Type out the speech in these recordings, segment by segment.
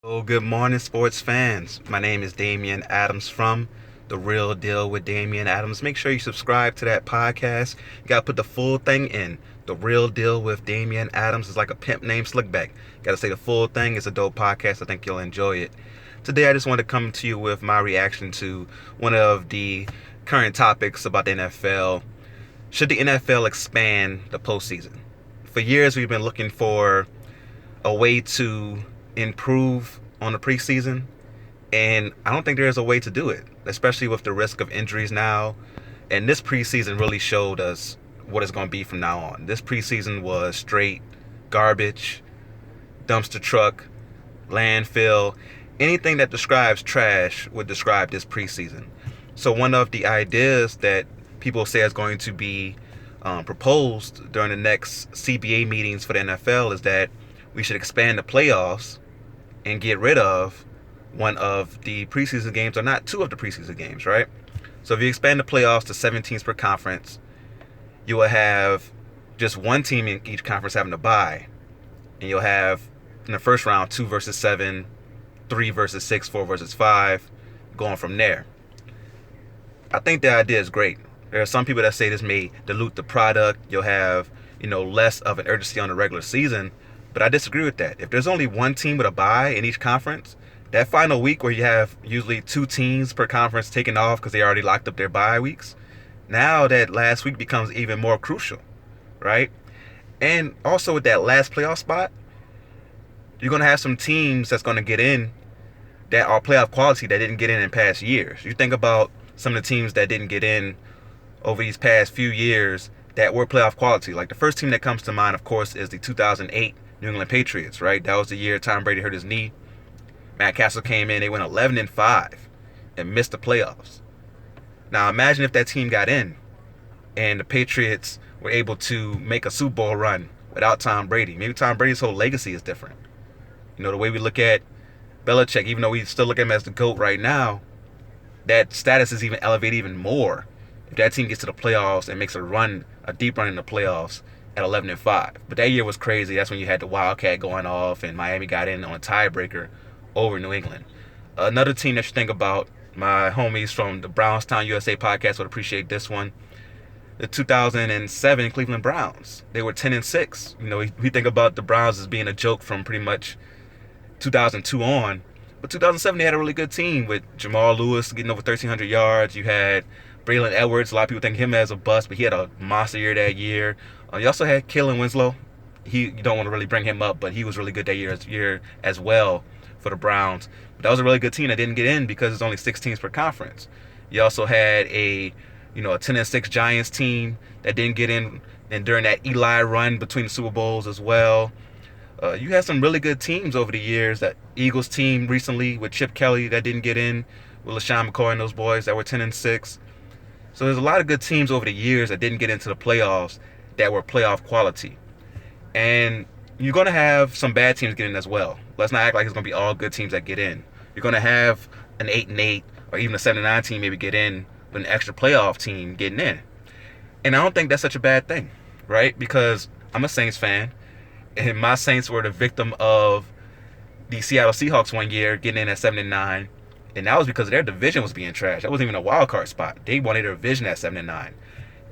Oh, good morning, sports fans. My name is Damian Adams from The Real Deal with Damian Adams. Make sure you subscribe to that podcast. You gotta put the full thing in. The Real Deal with Damian Adams is like a pimp named Slickback. Gotta say the full thing. It's a dope podcast. I think you'll enjoy it. Today, I just want to come to you with my reaction to one of the current topics about the NFL. Should the NFL expand the postseason? For years, we've been looking for a way to improve on the preseason, and I don't think there's a way to do it, especially with the risk of injuries now. And this preseason really showed us what it's going to be from now on. This preseason was straight garbage, dumpster truck, landfill. Anything that describes trash would describe this preseason. So one of the ideas that people say is going to be proposed during the next CBA meetings for the NFL is that we should expand the playoffs and get rid of one of the preseason games, or not two of the preseason games, right? So if you expand the playoffs to 7 teams per conference, you will have just one team in each conference having to bye. And you'll have, in the first round, 2 versus 7, 3 versus 6, 4 versus 5, going from there. I think the idea is great. There are some people that say this may dilute the product. You'll have, less of an urgency on the regular season. But I disagree with that. If there's only one team with a bye in each conference, that final week where you have usually 2 teams per conference taking off because they already locked up their bye weeks, now that last week becomes even more crucial, right? And also with that last playoff spot, you're going to have some teams that's going to get in that are playoff quality that didn't get in past years. You think about some of the teams that didn't get in over these past few years that were playoff quality. Like the first team that comes to mind, of course, is the 2008 New England Patriots, right? That was the year Tom Brady hurt his knee. Matt Castle came in. They went 11-5 and missed the playoffs. Now imagine if that team got in and the Patriots were able to make a Super Bowl run without Tom Brady. Maybe Tom Brady's whole legacy is different. The way we look at Belichick, even though we still look at him as the GOAT right now, that status is even elevated even more if that team gets to the playoffs and makes a deep run in the playoffs at 11-5. But that year was crazy. That's when you had the Wildcat going off, and Miami got in on a tiebreaker over New England. Another team that you think about, my homies from the Brownstown USA podcast would appreciate this one. The 2007 Cleveland Browns. They were 10-6. We think about the Browns as being a joke from pretty much 2002 on. But 2007, they had a really good team with Jamal Lewis getting over 1,300 yards. You had Braylon Edwards. A lot of people think him as a bust, but he had a monster year that year. You also had Kalen Winslow. You don't want to really bring him up, but he was really good that year as well for the Browns. But that was a really good team that didn't get in because it's only 6 teams per conference. You also had a 10-6 Giants team that didn't get in, and during that Eli run between the Super Bowls as well. You had some really good teams over the years. That Eagles team recently with Chip Kelly that didn't get in, with LaShawn McCoy and those boys that were 10-6. So there's a lot of good teams over the years that didn't get into the playoffs that were playoff quality. And you're going to have some bad teams get in as well. Let's not act like it's going to be all good teams that get in. You're going to have an 8-8 or even a 7-9 team maybe get in with an extra playoff team getting in. And I don't think that's such a bad thing, right? Because I'm a Saints fan, and my Saints were the victim of the Seattle Seahawks one year getting in at 7-9. And that was because their division was being trashed. That wasn't even a wild card spot. They won their division at 7-9.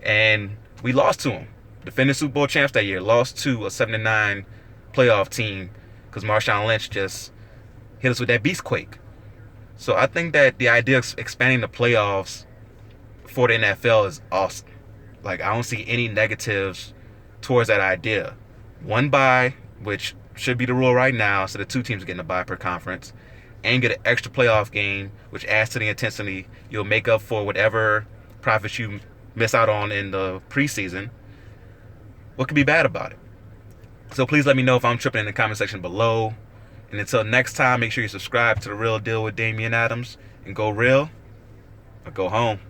And we lost to them. Defending Super Bowl champs that year, lost to a 7-9 playoff team because Marshawn Lynch just hit us with that beastquake. So I think that the idea of expanding the playoffs for the NFL is awesome. Like, I don't see any negatives towards that idea. One bye, which should be the rule right now, so the 2 teams getting a bye per conference, and get an extra playoff game, which adds to the intensity. You'll make up for whatever profits you miss out on in the preseason. What could be bad about it? So please let me know if I'm tripping in the comment section below. And until next time, make sure you subscribe to The Real Deal with Damian Adams, and go real or go home.